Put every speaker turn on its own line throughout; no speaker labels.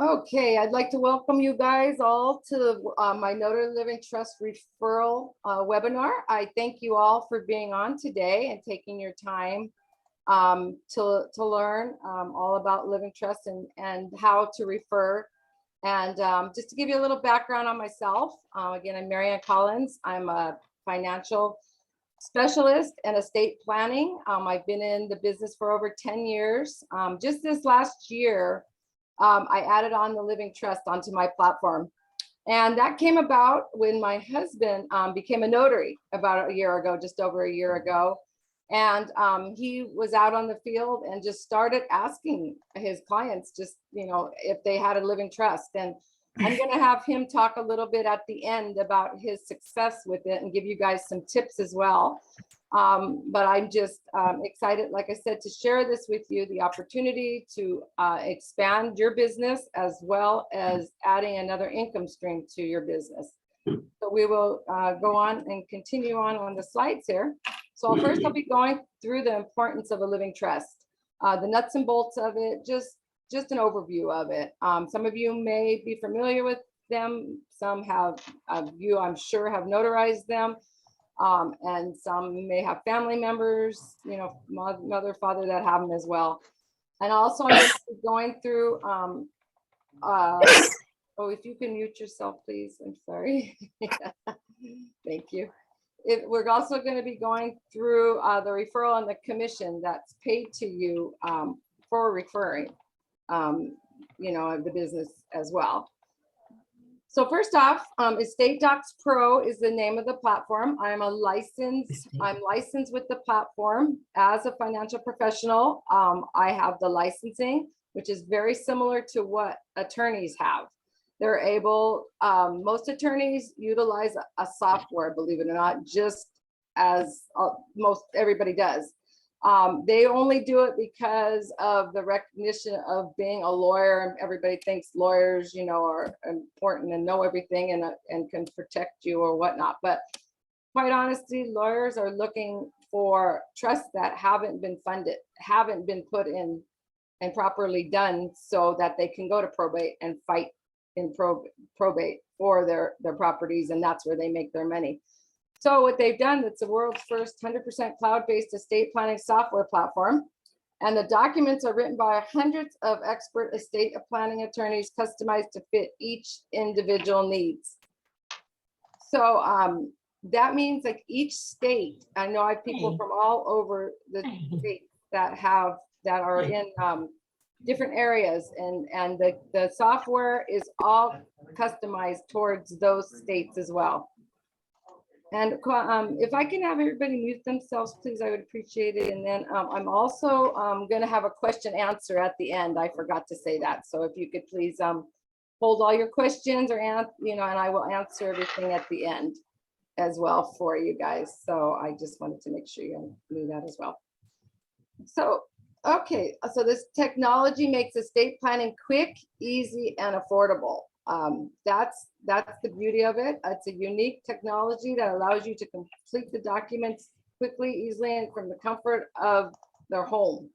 Okay, I'd like to welcome you guys all to my Notary Living Trust referral webinar. I thank you all for being on today and taking your time to learn all about living trust and how to refer. And just to give you a little background on myself, again, I'm Marianne Collins. I'm a financial specialist and estate planning. I've been in the business for over 10 years. Just this last year, I added on the living trust onto my platform. And that came about when my husband became a notary about a year ago, just over a year ago. And he was out on the field and just started asking his clients just, if they had a living trust. And I'm going to have him talk a little bit at the end about his success with it and give you guys some tips as well. But I'm just excited, like I said, to share this with you, the opportunity to expand your business as well as adding another income stream to your business. So we will go on and continue on the slides here. So first I'll be going through the importance of a living trust, the nuts and bolts of it, just an overview of it. Some of you may be familiar with them. Some have, you I'm sure have notarized them. And some may have family members, mother, father that have them as well. And also I'm just going through, oh, if you can mute yourself, please. I'm sorry. Thank you. We're also going to be going through the referral and the commission that's paid to you for referring, the business as well. So first off, Estate Docs Pro is the name of the platform. I'm licensed with the platform as a financial professional. I have the licensing, which is very similar to what attorneys have. They're able, most attorneys utilize a software, believe it or not, just as most everybody does. They only do it because of the recognition of being a lawyer. Everybody thinks lawyers, are important and know everything and can protect you or whatnot. But quite honestly, lawyers are looking for trusts that haven't been funded, haven't been put in and properly done so that they can go to probate and fight in probate for their properties. And that's where they make their money. So what they've done, it's the world's first 100% cloud-based estate planning software platform. And the documents are written by hundreds of expert estate planning attorneys customized to fit each individual needs. So that means like each state, I know I have people from all over the state that are in different areas, and the software is all customized towards those states as well. And if I can have everybody mute themselves, please, I would appreciate it. And then I'm also going to have a question answer at the end. I forgot to say that. So if you could please hold all your questions and I will answer everything at the end as well for you guys. So I just wanted to make sure you knew that as well. So, okay, so this technology makes estate planning quick, easy, and affordable. That's the beauty of it. It's a unique technology that allows you to complete the documents quickly, easily, and from the comfort of their home.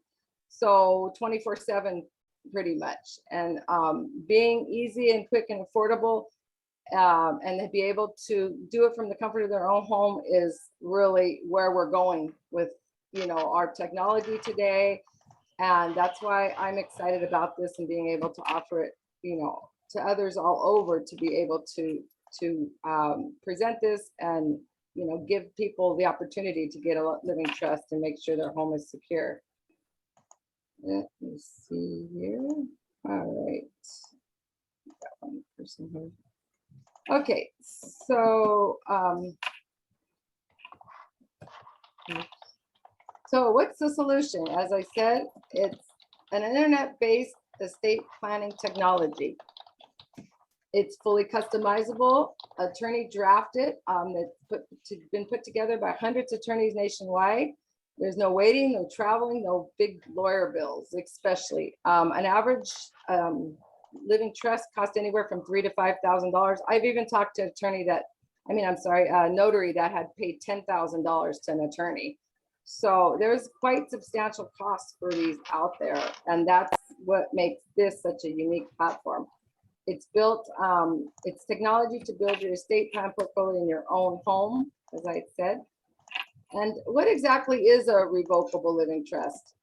So 24/7 pretty much. And being easy and quick and affordable and to be able to do it from the comfort of their own home is really where we're going with our technology today. And that's why I'm excited about this and being able to offer it to others all over, to be able to present this and give people the opportunity to get a living trust and make sure their home is secure. Let me see here. All right. Got one person here. Okay, so so what's the solution? As I said, it's an internet-based estate planning technology. It's fully customizable, attorney drafted, that's been put together by hundreds of attorneys nationwide. There's no waiting, no traveling, no big lawyer bills, especially. An average living trust costs anywhere from $3,000 to $5,000. I've even talked to an attorney a notary that had paid $10,000 to an attorney. So there's quite substantial costs for these out there. And that's what makes this such a unique platform. It's built, it's technology to build your estate plan portfolio in your own home, as I said. And what exactly is a revocable living trust?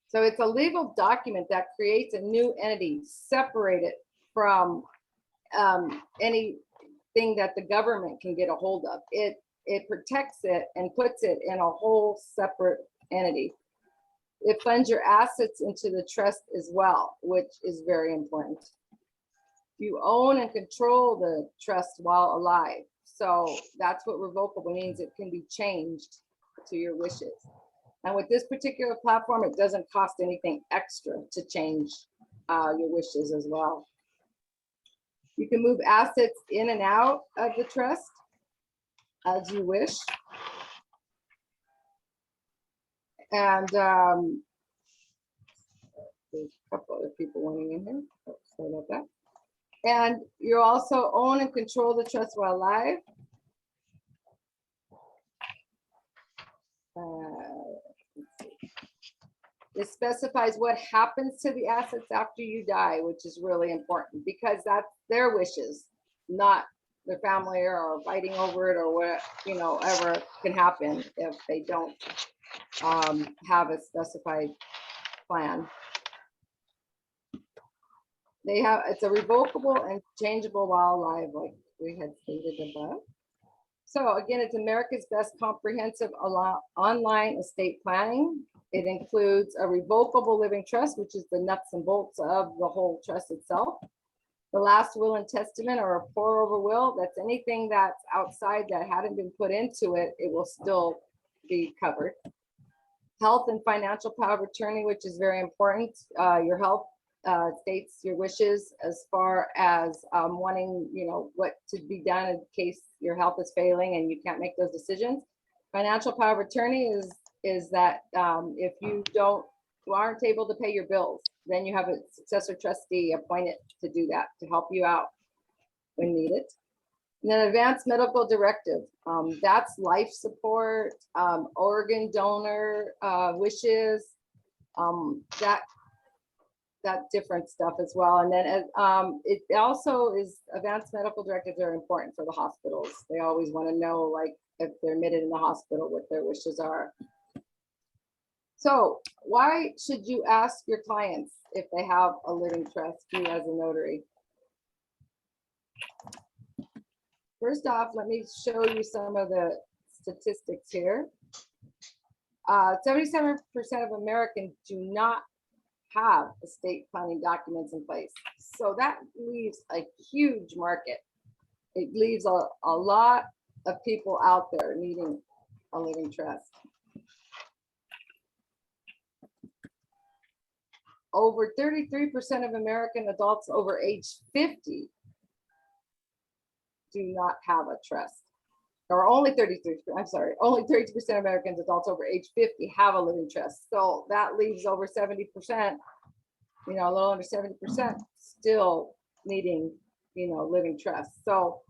So it's a legal document that creates a new entity separated from anything that the government can get a hold of. It protects it and puts it in a whole separate entity. It funds your assets into the trust as well, which is very important. You own and control the trust while alive. So that's what revocable means. It can be changed to your wishes. And with this particular platform, it doesn't cost anything extra to change your wishes as well. You can move assets in and out of the trust as you wish. And there's a couple other people wanting in here. Oh, sorry about that. And you also own and control the trust while alive. It specifies what happens to the assets after you die, which is really important because that's their wishes, not their family or fighting over it or what, ever can happen if they don't have a specified plan. It's a revocable and changeable while alive, like we had stated above. So again, it's America's best comprehensive online estate planning. It includes a revocable living trust, which is the nuts and bolts of the whole trust itself. The last will and testament or a pour over will, that's anything that's outside that hadn't been put into it, it will still be covered. Health and financial power of attorney, which is very important. Your health states your wishes as far as wanting, what to be done in case your health is failing and you can't make those decisions. Financial power of attorney is that if you aren't able to pay your bills, then you have a successor trustee appointed to do that, to help you out when needed. And then advanced medical directive, that's life support, organ donor wishes, that different stuff as well. And then it also is, advanced medical directives are important for the hospitals. They always want to know, like, if they're admitted in the hospital, what their wishes are. So why should you ask your clients if they have a living trust, you as a notary? First off, let me show you some of the statistics here. 77% of Americans do not have estate planning documents in place. So that leaves a huge market. It leaves a lot of people out there needing a living trust. Over 33% of American adults over age 50 do not have a trust. Or only 33%, I'm sorry, only 32% of American adults over age 50 have a living trust. So that leaves over 70%, a little under 70% still needing, living trust. So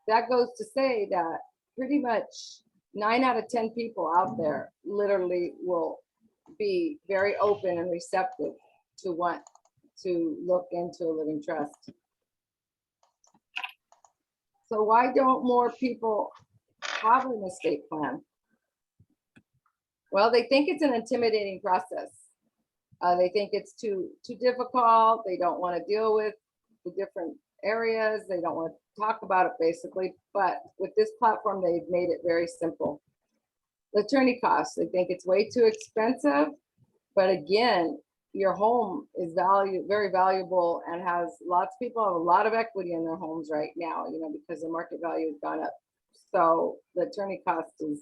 that goes to say that pretty much 9 out of 10 people out there literally will be very open and receptive to want to look into a living trust. So why don't more people have an estate plan? Well, they think it's an intimidating process. They think it's too difficult. They don't want to deal with the different areas. They don't want to talk about it, basically. But with this platform, they've made it very simple. The attorney costs, they think it's way too expensive. But again, your home is very valuable and has lots of people have a lot of equity in their homes right now, because the market value has gone up. So the attorney cost is,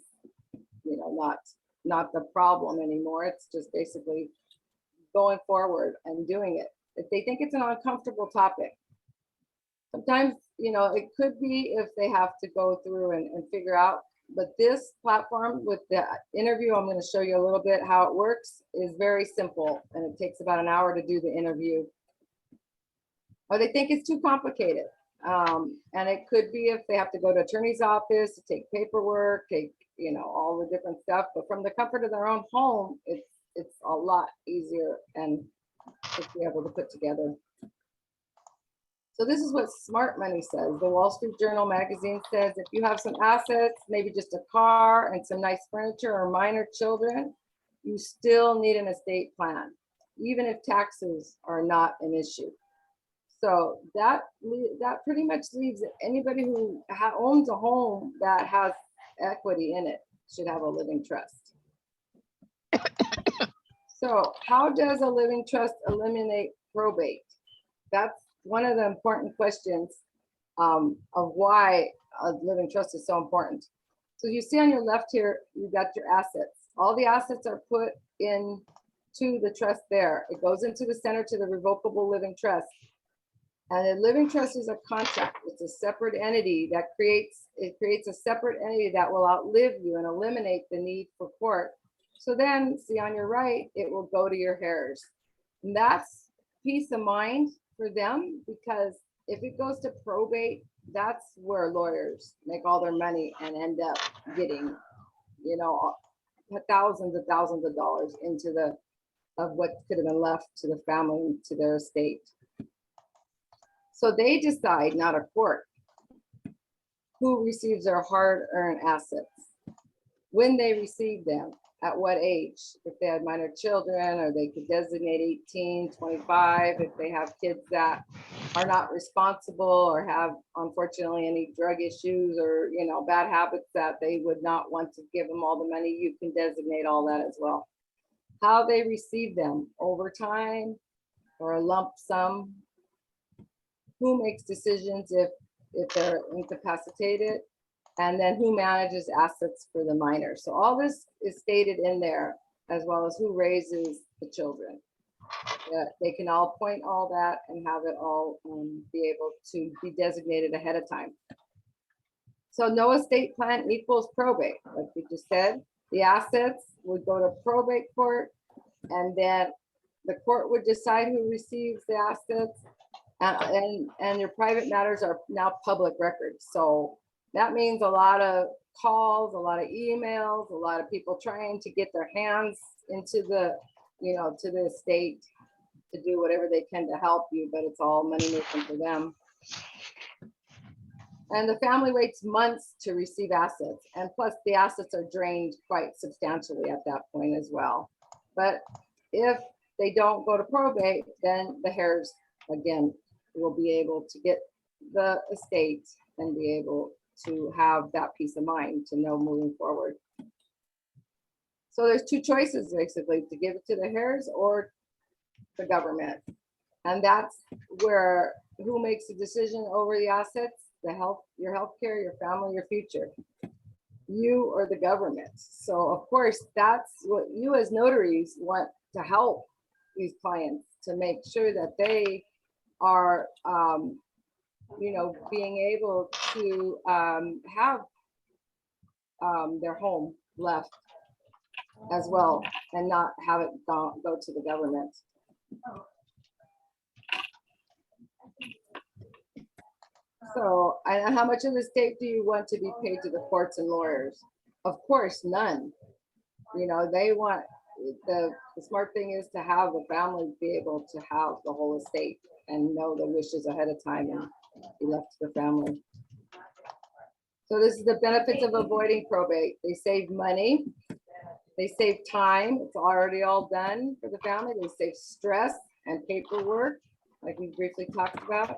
not the problem anymore. It's just basically going forward and doing it. If they think it's an uncomfortable topic, sometimes, it could be if they have to go through and figure out. But this platform with the interview, I'm going to show you a little bit how it works, is very simple. And it takes about an hour to do the interview. Or they think it's too complicated. And it could be if they have to go to attorney's office to take paperwork, take, all the different stuff. But from the comfort of their own home, it's a lot easier and to be able to put together. So this is what smart money says. The Wall Street Journal magazine says if you have some assets, maybe just a car and some nice furniture or minor children, you still need an estate plan, even if taxes are not an issue. So that pretty much leaves anybody who owns a home that has equity in it should have a living trust. So how does a living trust eliminate probate? That's one of the important questions of why a living trust is so important. So you see on your left here, you got your assets. All the assets are put into the trust there. It goes into the center to the revocable living trust. And a living trust is a contract. It's a separate entity that creates a separate entity that will outlive you and eliminate the need for court. So then, see on your right, it will go to your heirs. And that's peace of mind for them, because if it goes to probate, that's where lawyers make all their money and end up getting, you know, thousands of dollars into of what could have been left to the family, to their estate. So they decide, not a court, who receives their hard-earned assets, when they receive them, at what age, if they had minor children, or they could designate 18, 25, if they have kids that are not responsible or have, unfortunately, any drug issues or, you know, bad habits that they would not want to give them all the money, you can designate all that as well. How they receive them, over time or a lump sum, who makes decisions if they're incapacitated, and then who manages assets for the minor. So all this is stated in there, as well as who raises the children. They can all point all that and have it all be able to be designated ahead of time. So no estate plan equals probate. Like we just said, the assets would go to probate court, and then the court would decide who receives the assets. And your private matters are now public records. So that means a lot of calls, a lot of emails, a lot of people trying to get their hands into the, you know, to the estate to do whatever they can to help you, but it's all money making for them. And the family waits months to receive assets. And plus the assets are drained quite substantially at that point as well. But if they don't go to probate, then the heirs, again, will be able to get the estate and be able to have that peace of mind to know moving forward. So there's two choices, basically, to give it to the heirs or the government. And that's where, who makes the decision over the assets, the health, your healthcare, your family, your future, you or the government. So of course, that's what you as notaries want to help these clients, to make sure that they are, you know, being able to have their home left as well, and not have it go to the government. So, and how much of the estate do you want to be paid to the courts and lawyers? Of course, none. You know, they want, the smart thing is to have the family be able to have the whole estate and know the wishes ahead of time and be left to the family. So this is the benefits of avoiding probate. They save money, they save time, it's already all done for the family. They save stress and paperwork, like we briefly talked about.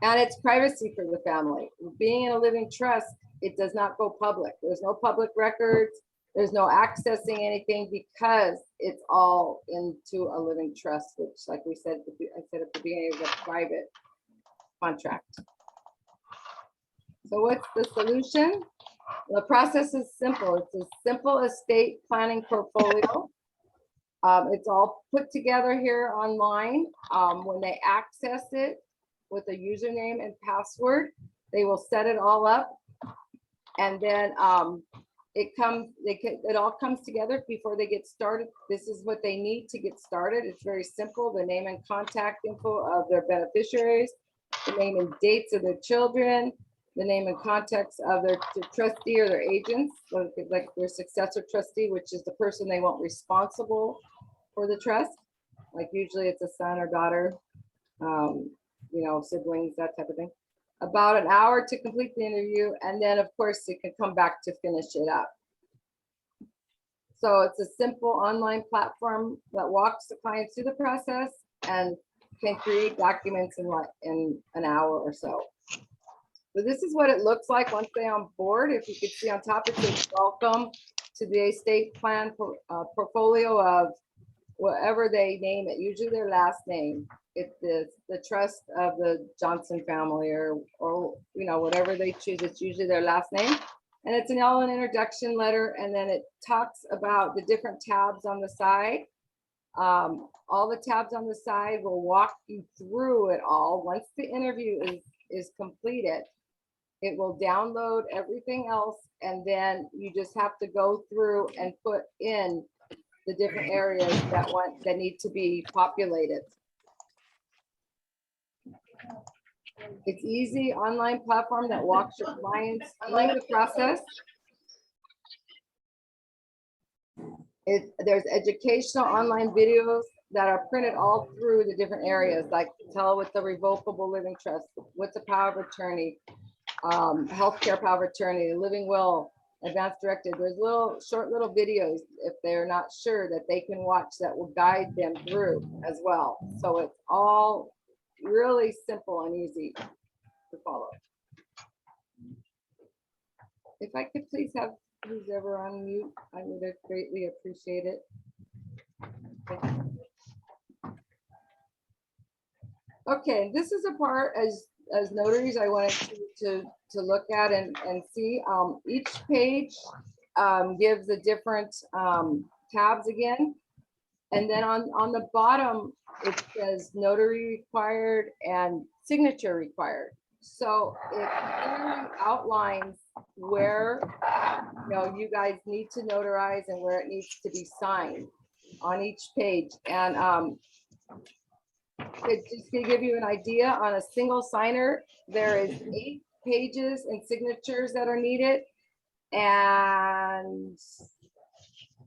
And it's privacy for the family. Being in a living trust, it does not go public. There's no public records. There's no accessing anything, because it's all into a living trust, which, like we said, I said at the beginning, is a private contract. So what's the solution? The process is simple. It's a simple estate planning portfolio. It's all put together here online. When they access it with a username and password, they will set it all up, and then it all comes together before they get started. This is what they need to get started. It's very simple. The name and contact info of their beneficiaries, the name and dates of their children, the name and contacts of their trustee or their agents, like their successor trustee, which is the person they want responsible for the trust. Like usually it's a son or daughter. siblings, that type of thing. About an hour to complete the interview, and then of course it can come back to finish it up. So it's a simple online platform that walks the clients through the process and can create documents in an hour or so. So this is what it looks like once they're on board. If you could see on top, it says welcome to the estate plan portfolio of whatever they name it, usually their last name. It's the trust of the Johnson family or whatever they choose. It's usually their last name. And it's an introduction letter, and then it talks about the different tabs on the side. All the tabs on the side will walk you through it all. Once the interview is completed, it will download everything else, and then you just have to go through and put in the different areas that need to be populated. It's easy online platform that walks your clients through the process. There's educational online videos that are printed all through the different areas, like tell with the revocable living trust, what's a power of attorney, healthcare power of attorney, living will, advanced directive. There's short little videos if they're not sure that they can watch that will guide them through as well. So it's all really simple and easy to follow. If I could please have who's ever on mute, I would greatly appreciate it. Okay, this is a part as notaries I wanted to look at and see. Each page gives a different tabs again. And then on the bottom, it says notary required and signature required. So it clearly outlines where you guys need to notarize and where it needs to be signed on each page. And it's just to give you an idea, on a single signer, there is 8 pages and signatures that are needed, and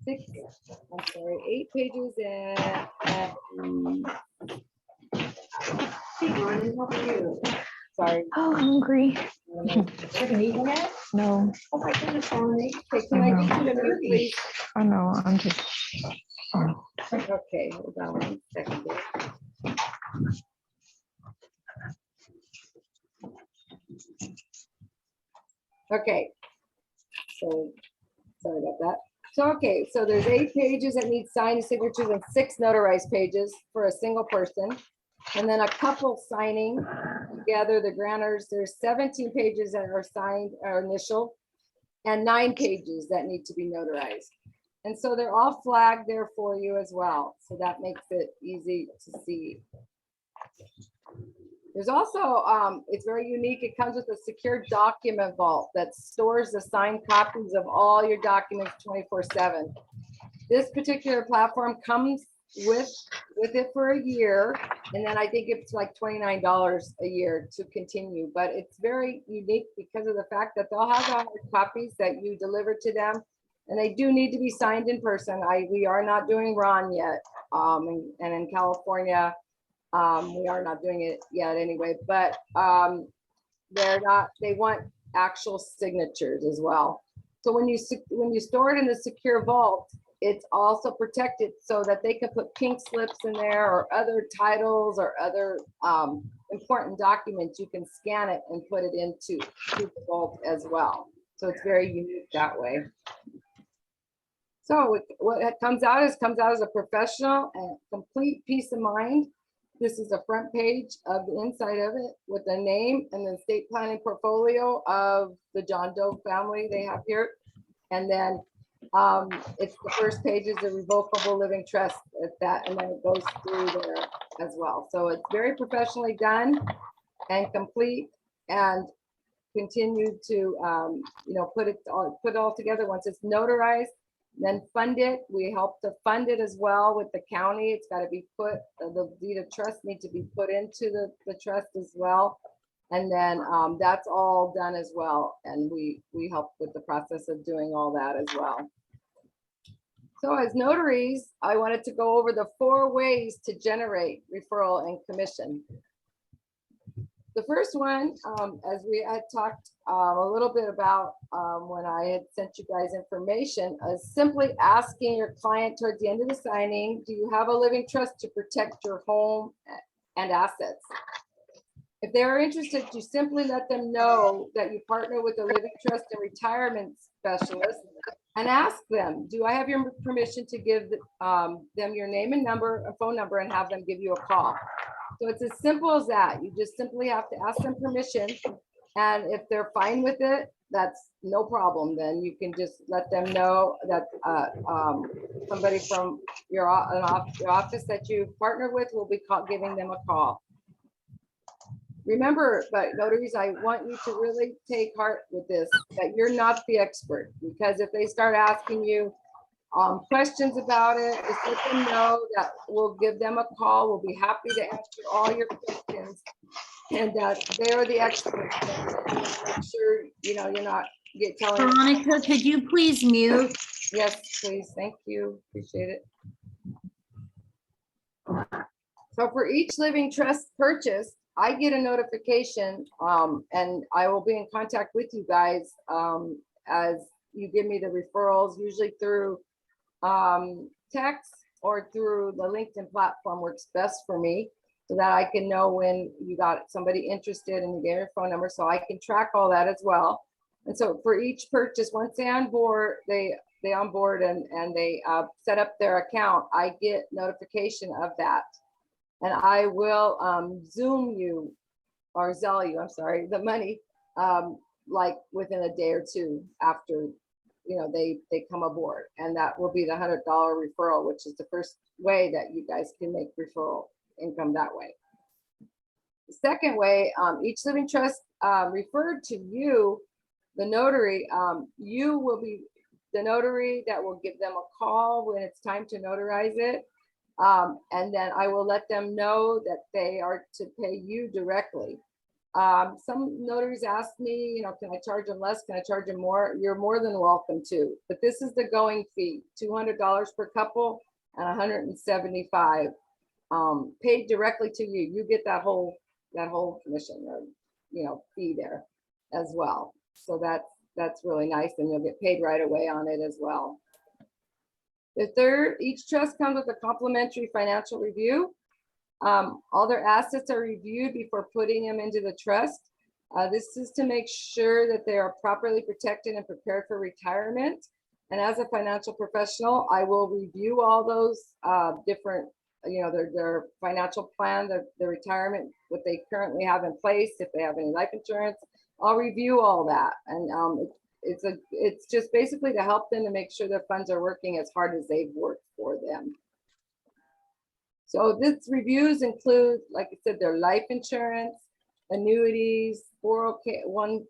8 pages and sorry.
Oh, hungry.
Haven't eaten yet?
No.
Oh my goodness, Melanie.
Okay, can I get you to mute, please?
I know. I'm just. Oh.
Okay, hold on 1 second there. Okay, so sorry about that. So, okay, so there's 8 pages that need signed signatures and 6 notarized pages for a single person. And then a couple signing together, the grantors, there's 17 pages that are signed or initial and 9 pages that need to be notarized. And so they're all flagged there for you as well. So that makes it easy to see. There's also, it's very unique. It comes with a secure document vault that stores the signed copies of all your documents 24/7. This particular platform comes with it for a year, and then I think it's like $29 a year to continue. But it's very unique because of the fact that they'll have the hard copies that you deliver to them, and they do need to be signed in person. We are not doing Ron yet, and in California. We are not doing it yet anyway, but they want actual signatures as well. So when you store it in the secure vault, it's also protected so that they can put pink slips in there or other titles or other important documents. You can scan it and put it into the vault as well. So it's very unique that way. So what it comes out as a professional and complete peace of mind. This is the front page of the inside of it with the name and the estate planning portfolio of the John Doe family they have here. And then it's the first page is a revocable living trust at that, and then it goes through there as well. So it's very professionally done and complete, and continue to put it all together once it's notarized. Then fund it. We help to fund it as well with the county. It's got to be put, the deed of trust need to be put into the trust as well. And then that's all done as well. And we help with the process of doing all that as well. So as notaries, I wanted to go over the 4 ways to generate referral and commission. The first one, as we had talked a little bit about when I had sent you guys information, is simply asking your client towards the end of the signing, do you have a living trust to protect your home and assets? If they are interested, you simply let them know that you partner with a living trust and retirement specialist and ask them, do I have your permission to give them your name and number, a phone number, and have them give you a call? So it's as simple as that. You just simply have to ask them permission. And if they're fine with it, that's no problem. Then you can just let them know that somebody from your office that you partner with will be giving them a call. Remember, but notaries, I want you to really take heart with this, that you're not the expert, because if they start asking you questions about it, just let them know that we'll give them a call. We'll be happy to answer all your questions, and that they're the experts. Make sure you're not telling.
Veronica, could you please mute?
Yes, please. Thank you. Appreciate it. So for each living trust purchase, I get a notification, and I will be in contact with you guys as you give me the referrals, usually through text or through the LinkedIn platform works best for me, so that I can know when you got somebody interested and you get your phone number, so I can track all that as well. And so for each purchase, once they onboard, they onboard and they set up their account, I get notification of that. And I will Zoom you or Zelle you, I'm sorry, the money like within a day or two after they come aboard. And that will be the $100 referral, which is the first way that you guys can make referral income that way. The second way, each living trust referred to you, the notary, you will be the notary that will give them a call when it's time to notarize it. And then I will let them know that they are to pay you directly. Some notaries ask me, can I charge them less? Can I charge them more? You're more than welcome to, but this is the going fee, $200 per couple and $175 paid directly to you. You get that whole commission or fee there as well. So that's really nice, and you'll get paid right away on it as well. The third, each trust comes with a complimentary financial review. All their assets are reviewed before putting them into the trust. This is to make sure that they are properly protected and prepared for retirement. And as a financial professional, I will review all those different, their financial plan, the retirement, what they currently have in place, if they have any life insurance. I'll review all that. And it's just basically to help them to make sure their funds are working as hard as they've worked for them. So this reviews include, like I said, their life insurance, annuities, 401k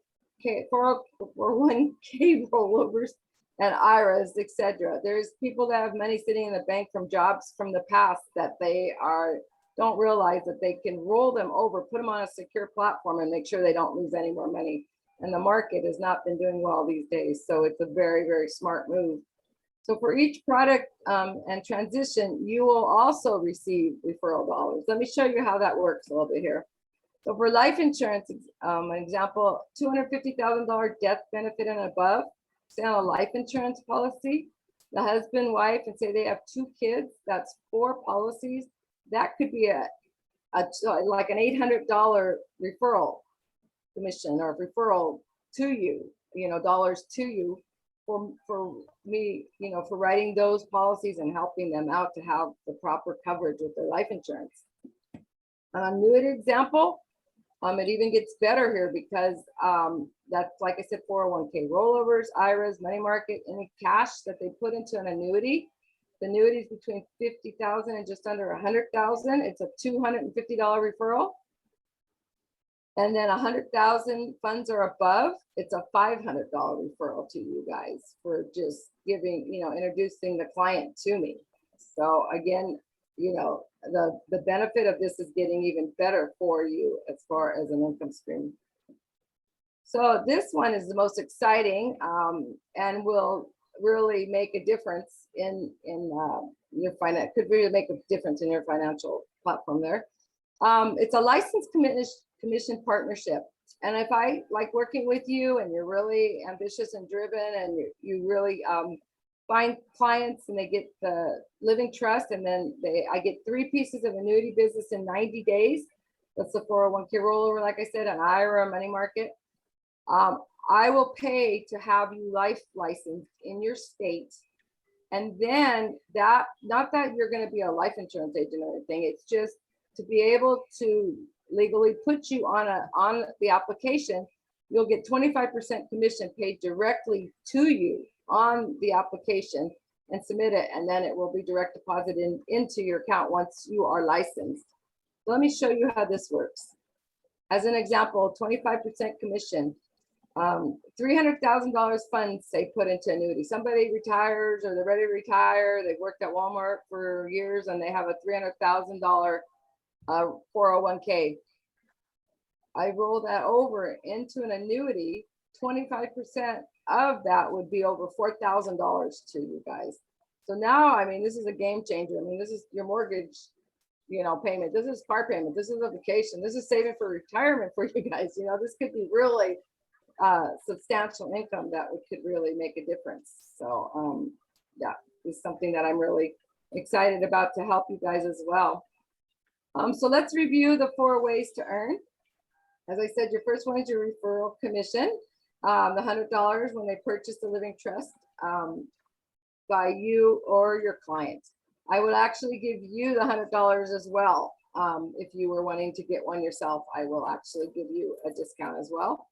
rollovers, and IRAs, etc. There's people that have money sitting in the bank from jobs from the past that they don't realize that they can roll them over, put them on a secure platform, and make sure they don't lose any more money. And the market has not been doing well these days, so it's a very, very smart move. So for each product and transition, you will also receive referral dollars. Let me show you how that works a little bit here. So for life insurance, an example, $250,000 death benefit and above, say on a life insurance policy, the husband, wife, and say they have 2 kids, that's 4 policies. That could be like an $800 referral commission or referral to you, dollars to you for me, for writing those policies and helping them out to have the proper coverage with their life insurance. An annuity example, it even gets better here because that's, like I said, 401k rollovers, IRAs, money market, any cash that they put into an annuity. The annuity is between $50,000 and just under $100,000. It's a $250 referral. And then 100,000 funds are above, it's a $500 referral to you guys for just giving, introducing the client to me. So again, the benefit of this is getting even better for you as far as an income stream. So this one is the most exciting and will really make a difference in your finance, could really make a difference in your financial platform there. It's a licensed commission partnership. And if I like working with you and you're really ambitious and driven and you really find clients and they get the living trust, and then I get 3 pieces of annuity business in 90 days. That's the 401k rollover, like I said, an IRA, money market. I will pay to have you life licensed in your state. And then that, not that you're going to be a life insurance agent or anything, it's just to be able to legally put you on the application. You'll get 25% commission paid directly to you on the application and submit it. And then it will be direct deposited into your account once you are licensed. Let me show you how this works. As an example, 25% commission, $300,000 funds say put into annuity. Somebody retires or they're ready to retire. They've worked at Walmart for years and they have a $300,000 401k. I roll that over into an annuity. 25% of that would be over $4,000 to you guys. So now, I mean, this is a game changer. I mean, this is your mortgage, payment. This is car payment. This is a vacation. This is saving for retirement for you guys. This could be really substantial income that could really make a difference. So yeah, it's something that I'm really excited about to help you guys as well. So let's review the 4 ways to earn. As I said, your first one is your referral commission, the $100 when they purchase the living trust by you or your client. I would actually give you the $100 as well. If you were wanting to get one yourself, I will actually give you a discount as well.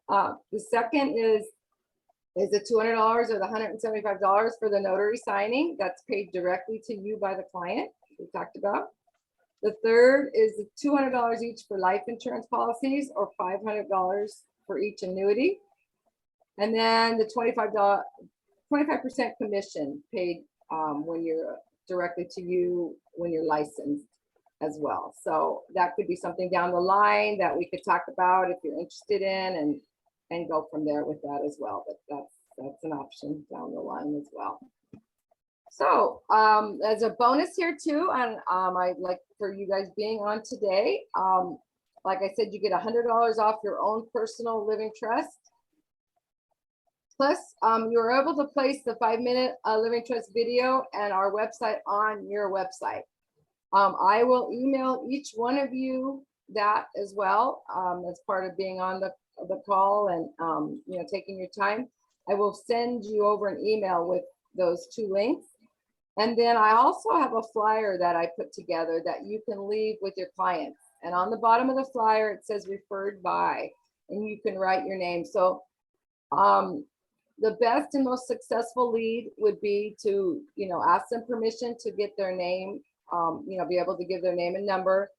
The second is the $200 or the $175 for the notary signing. That's paid directly to you by the client, we talked about. The third is the $200 each for life insurance policies or $500 for each annuity. And then the 25% commission paid when you're directly to you when you're licensed as well. So that could be something down the line that we could talk about if you're interested in and go from there with that as well. But that's an option down the line as well. So as a bonus here too, and I'd like for you guys being on today, like I said, you get $100 off your own personal living trust. Plus, you're able to place the 5-minute living trust video and our website on your website. I will email each one of you that as well as part of being on the call and taking your time. I will send you over an email with those 2 links. And then I also have a flyer that I put together that you can leave with your clients. And on the bottom of the flyer, it says referred by, and you can write your name. So the best and most successful lead would be to, ask them permission to get their name, be able to give their name and number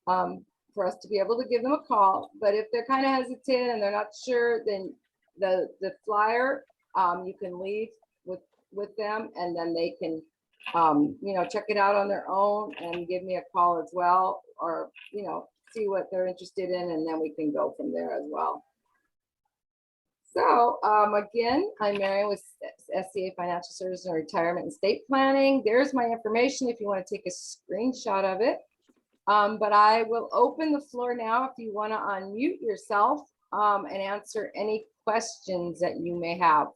for us to be able to give them a call. But if they're kind of hesitant and they're not sure, then the flyer you can leave with them, and then they can check it out on their own and give me a call as well, or see what they're interested in, and then we can go from there as well. So again, I'm Marion with SCA Financial Services and Retirement and Estate Planning. There's my information if you want to take a screenshot of it. But I will open the floor now if you want to unmute yourself and answer any questions that you may have.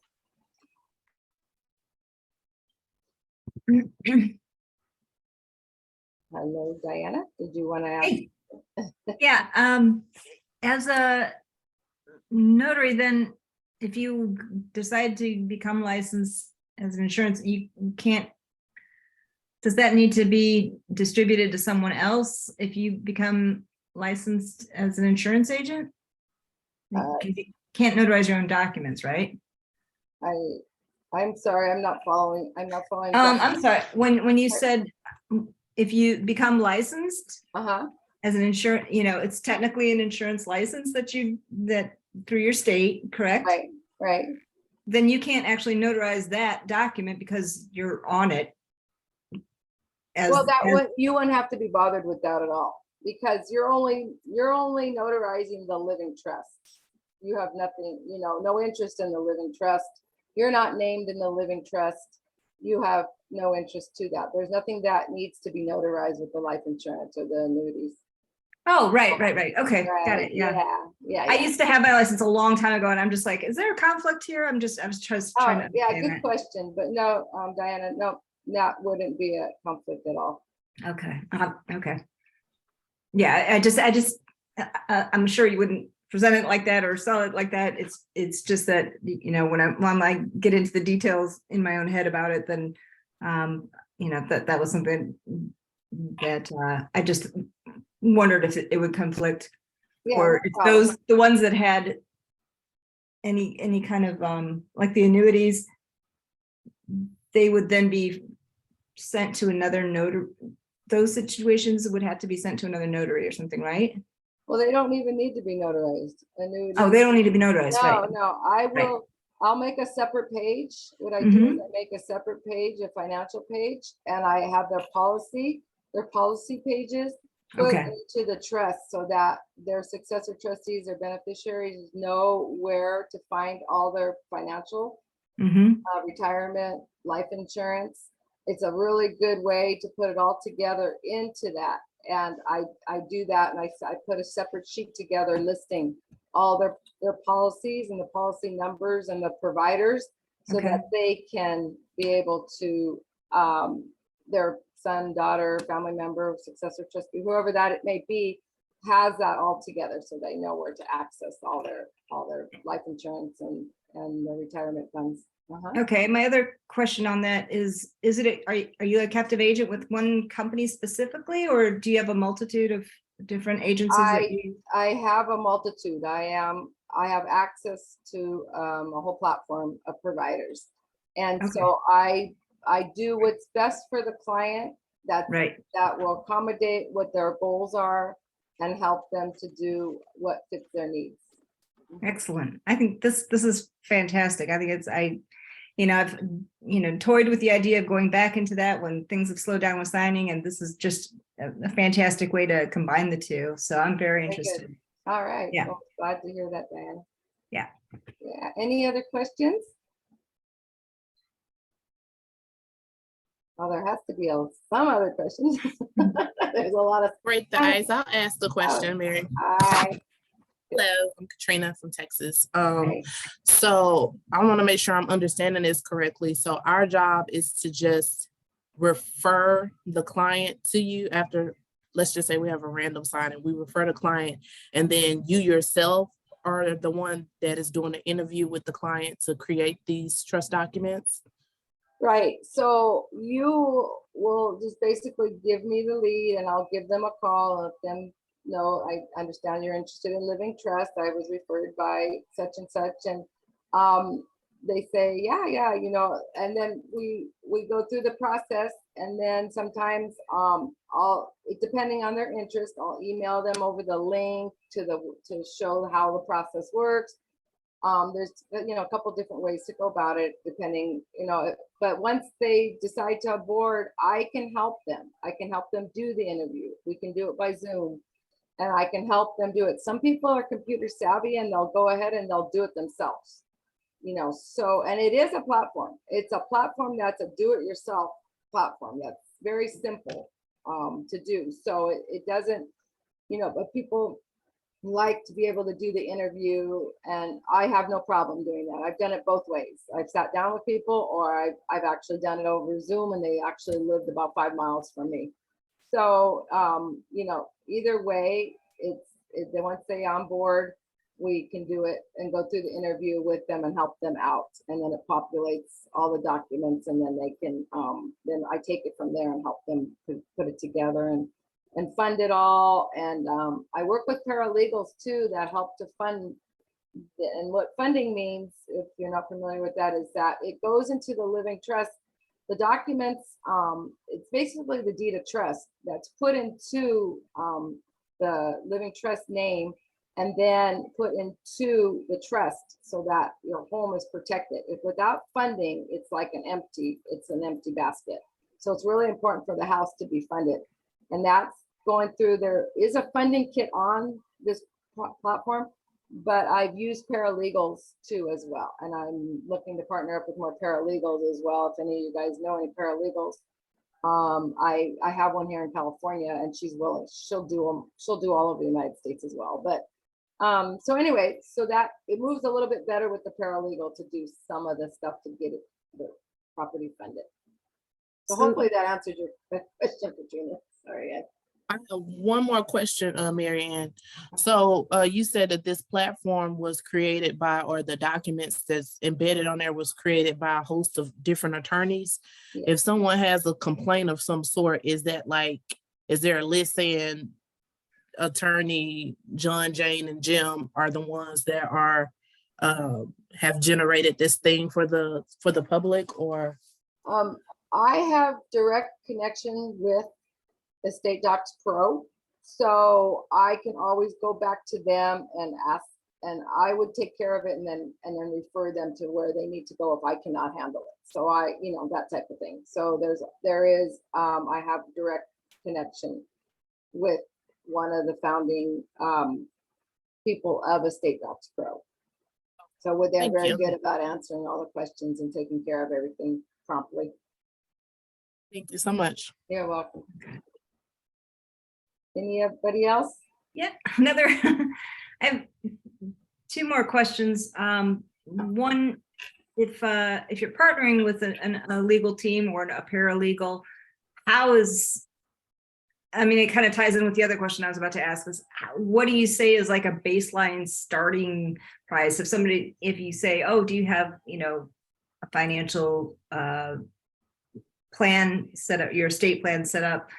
Hello, Diana. Did you want to ask?
Hey. Yeah, as a notary, then if you decide to become licensed as an insurance, you can't, does that need to be distributed to someone else if you become licensed as an insurance agent? You can't notarize your own documents, right?
I'm sorry, I'm not following.
I'm sorry, when you said if you become licensed as an insurance, it's technically an insurance license that through your state, correct?
Right.
Then you can't actually notarize that document because you're on it.
You wouldn't have to be bothered with that at all, because you're only notarizing the living trust. You have nothing, no interest in the living trust. You're not named in the living trust. You have no interest to that. There's nothing that needs to be notarized with the life insurance or the annuities.
Oh, right. Okay, got
Right,
it. Yeah.
yeah,
I
yeah.
used to have my license a long time ago and I'm just like, is there a conflict here? I was just trying
Oh,
to
yeah,
understand
good
that.
question, but no, Diana, no, that wouldn't be a conflict at all.
Okay, okay. Yeah, I'm sure you wouldn't present it like that or sell it like that. It's just that, when I get into the details in my own head about it, then, that was something that, I just wondered if it would conflict,
Yeah,
or
no
if
problem.
the ones that had any kind of, like the annuities, they would then be sent to another notary. Those situations would have to be sent to another notary or something, right?
Well, they don't even need to be notarized.
Oh, they don't need to be notarized, right?
No,
Right.
I'll make a separate page. What I do is
Mhm.
I make a separate page, a financial page, and I have their policy pages put
Okay.
into the trust so that their successor trustees or beneficiaries know where to find all their financial,
Mm-hmm.
retirement, life insurance. It's a really good way to put it all together into that. And I do that, and I put a separate sheet together listing all their policies and the policy numbers and the providers so
Okay.
that they can be able to, their son, daughter, family member, successor trustee, whoever that it may be, has that all together so they know where to access all their life insurance and the retirement funds.
Okay. My other question on that is are you a captive agent with one company specifically, or do you have a multitude of different agencies that you?
I have a multitude. I have access to a whole platform of providers. And
Okay.
so I do what's best for the client
Right.
that will accommodate what their goals are and help them to do what fits their needs.
Excellent. I think this is fantastic. I think I've toyed with the idea of going back into that when things have slowed down with signing, and this is just a fantastic way to combine the two. So I'm very
Very good.
interested.
All right.
Yeah.
Well, glad to hear that, Diana.
Yeah.
Yeah. Any other questions? Well, there has to be some other questions. There's a lot of.
Break the ice. I'll ask the question, Mary.
Hi.
Hello, I'm Katrina from Texas.
Hey.
So I want to make sure I'm understanding this correctly. So our job is to just refer the client to you after, let's just say we have a random signing. We refer the client, and then you yourself are the one that is doing the interview with the client to create these trust documents.
Right. So you will just basically give me the lead and I'll give them a call and let them know, I understand you're interested in living trust. I was referred by such and such. And they say, yeah, and then we go through the process. And then sometimes depending on their interest, I'll email them over the link to show how the process works. There's a couple different ways to go about it depending, but once they decide to board, I can help them. I can help them do the interview. We can do it by Zoom and I can help them do it. Some people are computer savvy and they'll go ahead and they'll do it themselves, so, and it is a platform. It's a platform that's a do-it-yourself platform. That's very simple to do. So it doesn't, but people like to be able to do the interview, and I have no problem doing that. I've done it both ways. I've sat down with people, or I've actually done it over Zoom, and they actually lived about 5 miles from me. So either way, once they on board, we can do it and go through the interview with them and help them out, and then it populates all the documents, and then they can then I take it from there and help them to put it together and fund it all. And I work with paralegals too that help to fund. And what funding means, if you're not familiar with that, is that it goes into the living trust. The documents, it's basically the deed of trust that's put into the living trust name and then put into the trust so that your home is protected. If without funding, it's an empty basket. So it's really important for the house to be funded. And that's going through, there is a funding kit on this platform, but I've used paralegals too as well. And I'm looking to partner up with more paralegals as well. If any of you guys know any paralegals, I have one here in California and she's willing, she'll do them, she'll do all over the United States as well. But so anyway, so that it moves a little bit better with the paralegal to do some of the stuff to get it, the property funded. So hopefully that answers your question, Katrina. Sorry.
I have one more question, Mary Ann. So you said that this platform was created by, or the documents that's embedded on there was created by a host of different attorneys.
Yeah.
If someone has a complaint of some sort, is that like, is there a list saying attorney John, Jane, and Jim are the ones that are have generated this thing for the public, or?
I have direct connection with Estate Docs Pro, so I can always go back to them and ask, and I would take care of it and then refer them to where they need to go if I cannot handle it. So I, you know, that type of thing. So I have direct connection with one of the founding people of Estate Docs Pro. So they're
Thank
very
you.
good about answering all the questions and taking care of everything promptly.
Thank you so much.
You're welcome. Anybody else?
Yeah, another, I have two more questions. One, if you're partnering with a legal team or a paralegal, how is, I mean, it kind of ties in with the other question I was about to ask is, what do you say is like a baseline starting price? If you say, oh, do you have, you know, a financial plan set up, your estate plan set up,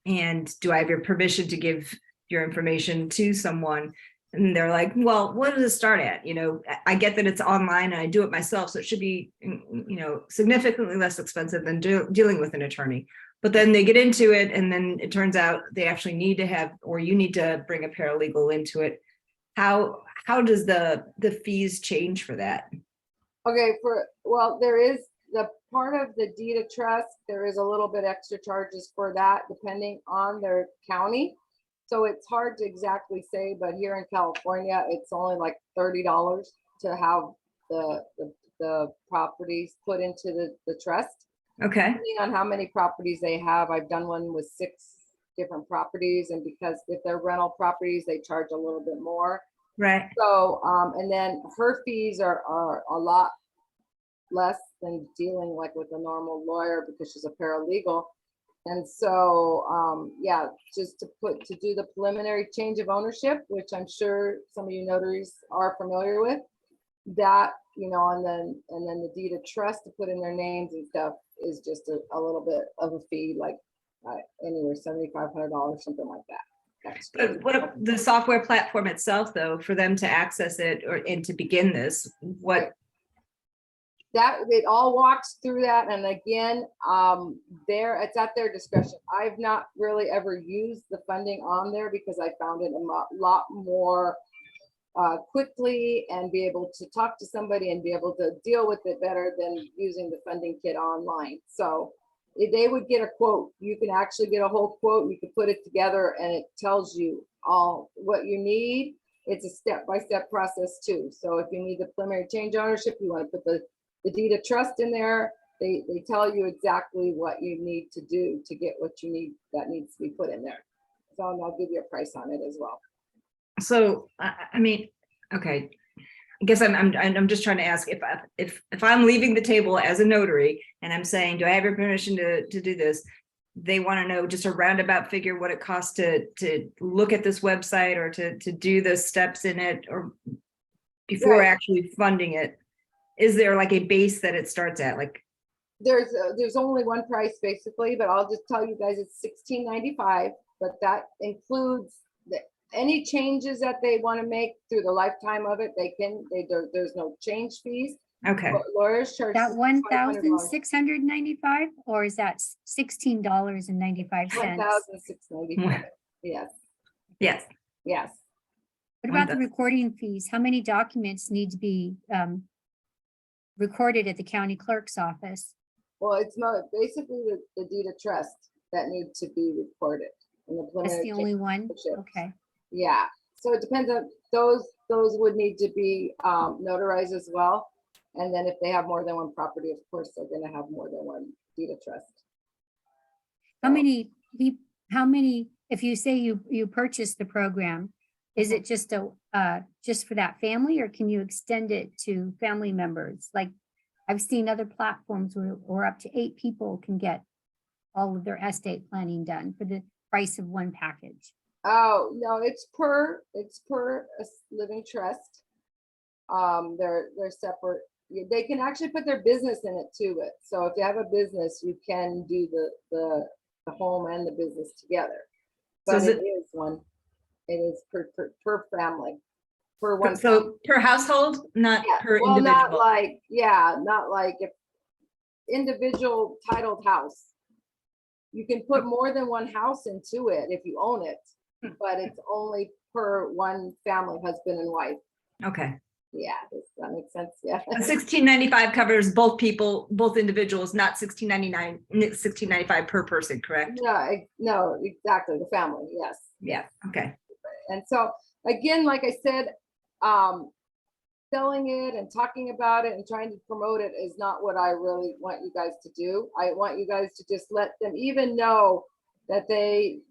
and do I have your permission to give your information to someone? And they're like, well, what does it start at? You know, I get that it's online and I do it myself, so it should be, you know, significantly less expensive than dealing with an attorney. But then they get into it and then it turns out they actually need to have, or you need to bring a paralegal into it. How does the fees change for that?
Okay, well, there is the part of the deed of trust, there is a little bit extra charges for that depending on their county. So it's hard to exactly say, but here in California, it's only like $30 to have the properties put into the trust.
Okay.
Depending on how many properties they have, I've done one with 6 different properties, and because if they're rental properties, they charge a little bit more.
Right.
So, and then her fees are a lot less than dealing like with a normal lawyer because she's a paralegal. And so, yeah, just to do the preliminary change of ownership, which I'm sure some of you notaries are familiar with, that, you know, and then the deed of trust to put in their names and stuff is just a little bit of a fee, like anywhere $7,500, something like that.
But what the software platform itself, though, for them to access it and to begin this, what?
That it all walks through that, and again, it's at their discretion. I've not really ever used the funding on there because I found it a lot more quickly and be able to talk to somebody and be able to deal with it better than using the funding kit online. So if they would get a quote, you can actually get a whole quote, you can put it together and it tells you all what you need. It's a step-by-step process too. So if you need the preliminary change ownership, you want to put the deed of trust in there, they tell you exactly what you need to do to get what you need that needs to be put in there. So I'll give you a price on it as well.
So, I mean, okay, I guess I'm just trying to ask if I'm leaving the table as a notary and I'm saying, do I have your permission to do this? They want to know just a roundabout figure what it costs to look at this website or to do the steps in it or before
Right.
actually funding it. Is there like a base that it starts at? Like
there's only one price basically, but I'll just tell you guys it's $16.95, but that includes any changes that they want to make through the lifetime of it. There's no change fees.
okay.
Lawyers charge
That
$6,500.
$1,695, or is that $16.95?
$1,695. Yes,
Yes.
yes.
What about the recording fees? How many documents need to be recorded at the county clerk's office?
Well, it's not basically the deed of trust that need to be recorded. And the
That's
preliminary
the only one?
ownership.
Okay.
Yeah, so it depends on those would need to be notarized as well. And then if they have more than one property, of course, they're gonna have more than one deed of trust.
How many, how many, if you say you purchase the program, is it just just for that family, or can you extend it to family members? Like, I've seen other platforms where up to 8 people can get all of their estate planning done for the price of one package.
Oh, no, it's per living trust. They're separate. They can actually put their business in it too. So if you have a business, you can do the home and the business together.
So
But
is
it
it-
is one. It is per family, per one.
So per household, not
Yeah,
per
well, not
individual?
like, not like if individual titled house. You can put more than one house into it if you own it, but it's only per one family, husband and wife.
Okay.
Yeah, does that make sense? Yeah.
1695 covers both people, both individuals, not 1695 per person, correct?
No, exactly, the family, yes.
Yeah, okay.
And so, again, like I said, selling it and talking about it and trying to promote it is not what I really want you guys to do. I want you guys to just let them even know that they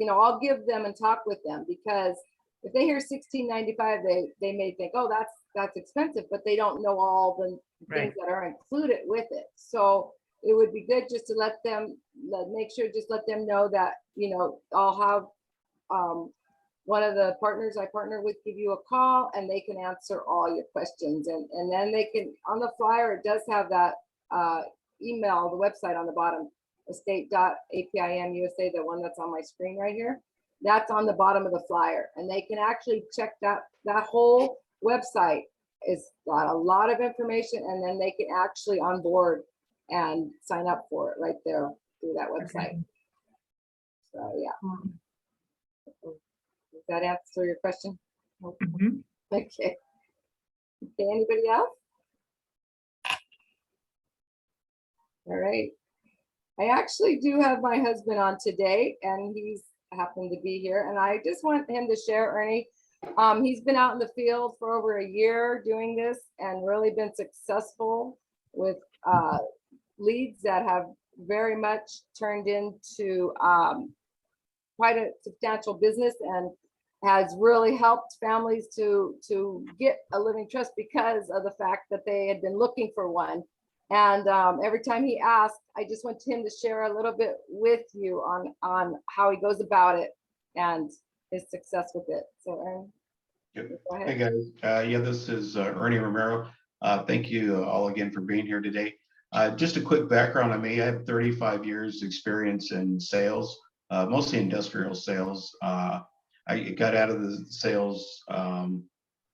I'll give them and talk with them, because if they hear 1695, they may think, oh, that's expensive, but they don't know all the things that are included with it. So it would be good just to let them know that, I'll have one of the partners I partner with give you a call, and they can answer all your questions. And then they can, on the flyer, it does have that email, the website on the bottom, estate.apim.usa, the one that's on my screen right here. That's on the bottom of the flyer, and they can actually check that whole website. It's got a lot of information, and then they can actually onboard and sign up for it right there through that website.
Okay.
So yeah. Does that answer your question?
Mhm.
Okay. Okay, anybody else? All right. I actually do have my husband on today, and he's happened to be here, and I just want him to share, Ernie. He's been out in the field for over a year doing this and really been successful with leads that have very much turned into quite a substantial business, and has really helped families to get a living trust because of the fact that they had been looking for one. And every time he asked, I just want him to share a little bit with you on how he goes about it and his success with it. So Aaron,
Yep.
go
Hey
ahead.
guys, yeah, this is Ernie Romero. Thank you all again for being here today. Just a quick background on me. I have 35 years experience in sales, mostly industrial sales. I got out of the sales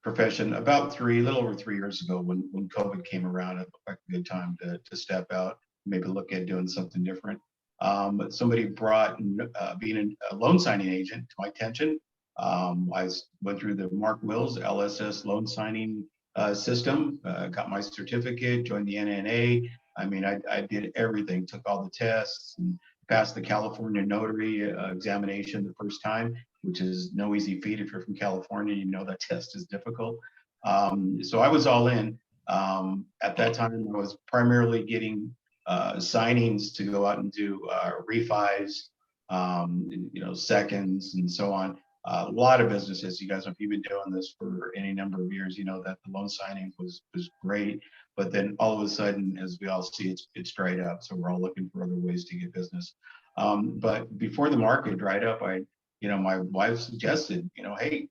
profession about a little over 3 years ago when COVID came around. It looked like a good time to step out, maybe look at doing something different. But somebody brought being a loan signing agent to my attention. I went through the Mark Wills LSS loan signing system, got my certificate, joined the NNA. I mean, I did everything, took all the tests, and passed the California notary examination the first time, which is no easy feat. If you're from California, you know that test is difficult. So I was all in. At that time, I was primarily getting signings to go out and do refis, seconds, and so on. A lot of businesses, you guys, if you've been doing this for any number of years, you know that the loan signing was great, but then all of a sudden, as we all see, it's dried up. So we're all looking for other ways to get business. But before the market dried up, my wife suggested, hey,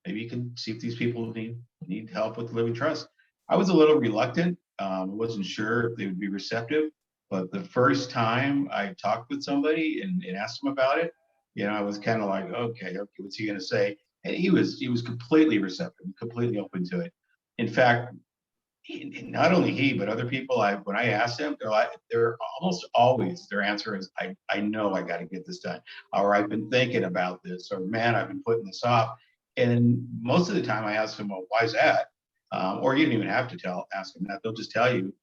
maybe you can see if these people need help with living trust. I was a little reluctant. Wasn't sure if they would be receptive, but the first time I talked with somebody and asked them about it, I was kind of like, okay, what's he going to say? And he was completely receptive, completely open to it. In fact, not only he, but other people, when I asked them, they're almost always, their answer is, I know I got to get this done, or I've been thinking about this, or man, I've been putting this off. And most of the time I ask them, well, why is that? Or you don't even have to ask them that. They'll just tell you,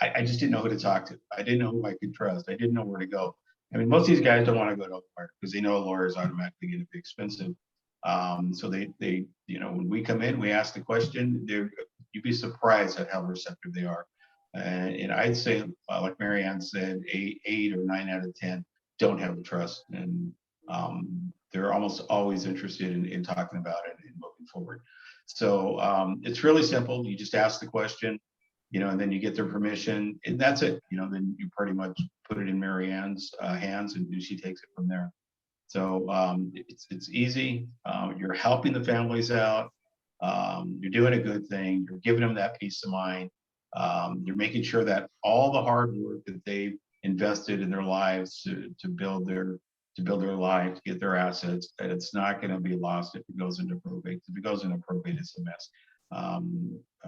I just didn't know who to talk to. I didn't know who I could trust. I didn't know where to go. I mean, most of these guys don't want to go to a lawyer because they know a lawyer is automatically going to be expensive. So they, when we come in, we ask the question, you'd be surprised at how receptive they are. And I'd say, like Marianne said, 8 or 9 out of 10 don't have a trust, and they're almost always interested in talking about it and moving forward. So it's really simple. You just ask the question, and then you get their permission, and that's it. Then you pretty much put it in Mary Ann's hands, and she takes it from there. So it's easy. You're helping the families out. You're doing a good thing. You're giving them that peace of mind. You're making sure that all the hard work that they've invested in their lives to build their life, to get their assets, that it's not going to be lost if it goes into probate. If it goes into probate, it's a mess.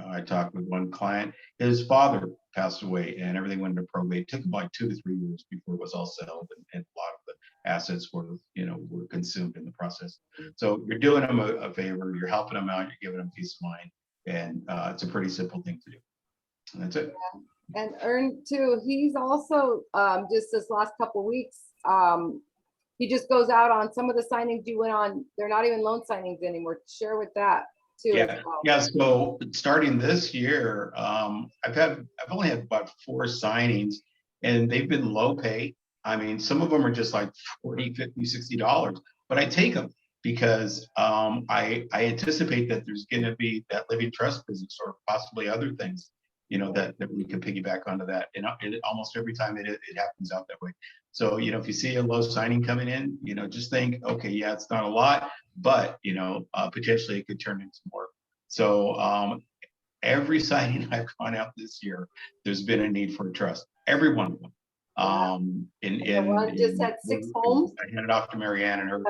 I talked with one client. His father passed away, and everything went into probate. It took him like 2 to 3 years before it was all settled, and a lot of the assets were consumed in the process. So you're doing them a favor. You're helping them out. You're giving them peace of mind, and it's a pretty simple thing to do. And that's it.
And Ern too, he's also, just this last couple weeks, he just goes out on some of the signings you went on. They're not even loan signings anymore. Share with that too.
Yeah,
as well.
yeah. So starting this year, I've only had about 4 signings, and they've been low pay. I mean, some of them are just like $40, $50, $60, but I take them because I anticipate that there's going to be that living trust business or possibly other things, that we can piggyback onto that. And almost every time it happens out that way. So, if you see a low signing coming in, just think, okay, yeah, it's not a lot, but, potentially it could turn into more. So every signing I've gone out this year, there's been a need for a trust, every one of them.
The one just had 6 homes.
I handed off to Mary Ann and her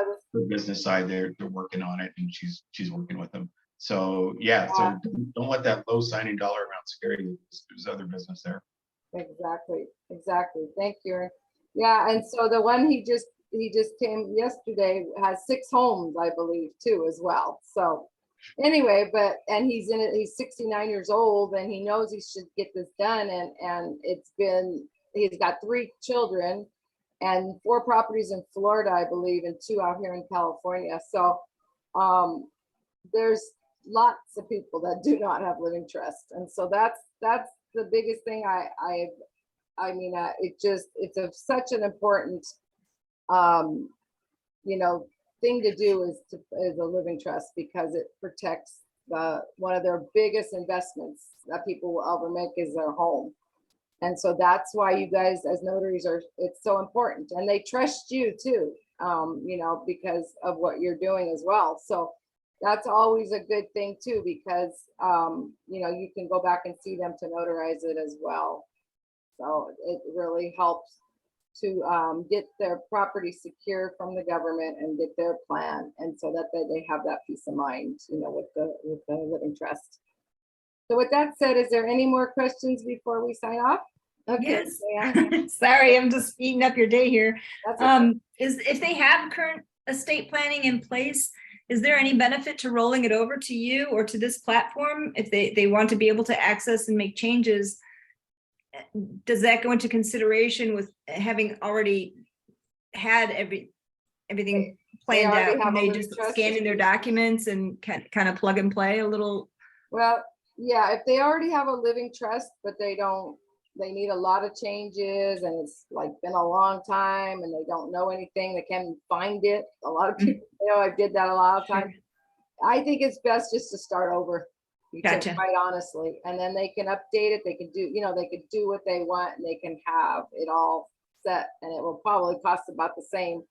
business side. They're working on it, and she's working with them. So yeah, so don't let that low signing dollar amount scare you. There's other business there.
Exactly. Thank you, Ern. Yeah, and so the one he just came yesterday has 6 homes, I believe, too, as well. So anyway, and he's 69 years old, and he knows he should get this done, and he's got 3 children and 4 properties in Florida, I believe, and 2 out here in California. So there's lots of people that do not have living trust, and so that's the biggest thing. It's such an important thing to do is a living trust, because it protects one of their biggest investments that people will ever make is their home. And so that's why you guys as notaries it's so important, and they trust you too, because of what you're doing as well. So that's always a good thing too, because you can go back and see them to notarize it as well. So it really helps to get their property secure from the government and get their plan, and so that they have that peace of mind, with the living trust. So with that said, is there any more questions before we sign off? Okay.
Yes.
Yeah,
Sorry, I'm just eating up your day here.
that's okay.
If they have current estate planning in place, is there any benefit to rolling it over to you or to this platform if they want to be able to access and make changes? Does that go into consideration with having already had everything planned
already
out?
have
And
a
they
living
just
trust
scan in their documents and kind of plug and play a little?
Well, yeah, if they already have a living trust, but they need a lot of changes, and it's like been a long time, and they don't know anything, they can't find it. A lot of people, I did that a lot of times. I think it's best just to start over.
Gotcha.
Quite honestly, and then they can update it. They can do, they could do what they want, and they can have it all set, and it will probably cost about the same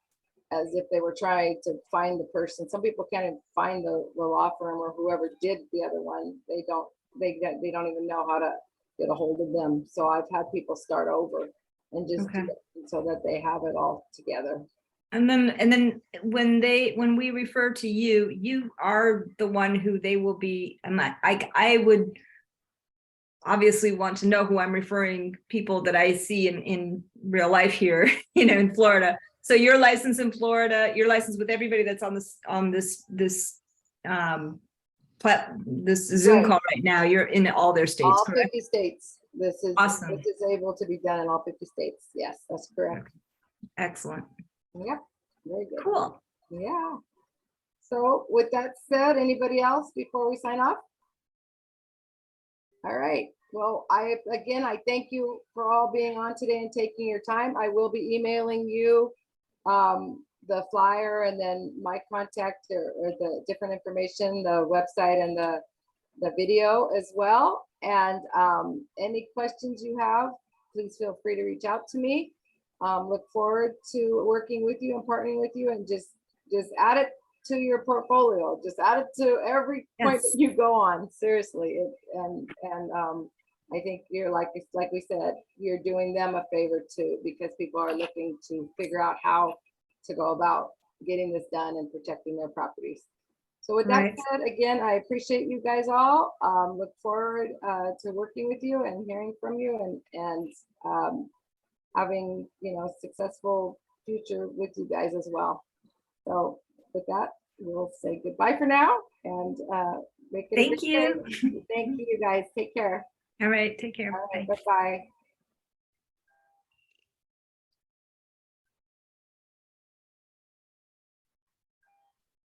as if they were trying to find the person. Some people can't even find the law firm or whoever did the other one. They don't even know how to get a hold of them. So I've had people start over and just do it so that they have it all together.
And then when we refer to you, you are the one who they will be. I would obviously want to know who I'm referring people that I see in real life here, in Florida. So you're licensed in Florida. You're licensed with everybody that's on this Zoom
Right.
call right now. You're in all their states,
All
correct?
50 states. This is
Awesome.
This is able to be done in all 50 states. Yes, that's correct.
Excellent.
Yep. Very good.
Cool.
Yeah. So with that said, anybody else before we sign off? All right. Well, I thank you for all being on today and taking your time. I will be emailing you the flyer and then my contact or the different information, the website and the video as well. And any questions you have, please feel free to reach out to me. Look forward to working with you and partnering with you, and just add it to your portfolio. Just add it to every point
Yes.
that you go on. Seriously, I think you're like we said, you're doing them a favor too, because people are looking to figure out how to go about getting this done and protecting their properties. So with that
Right.
said, again, I appreciate you guys all. Look forward to working with you and hearing from you, and having, successful future with you guys as well. So with that, we'll say goodbye for now, and make it a
Thank
good
you.
day. Thank you guys. Take care.
All right, take care.
All right,
Bye.
bye-bye.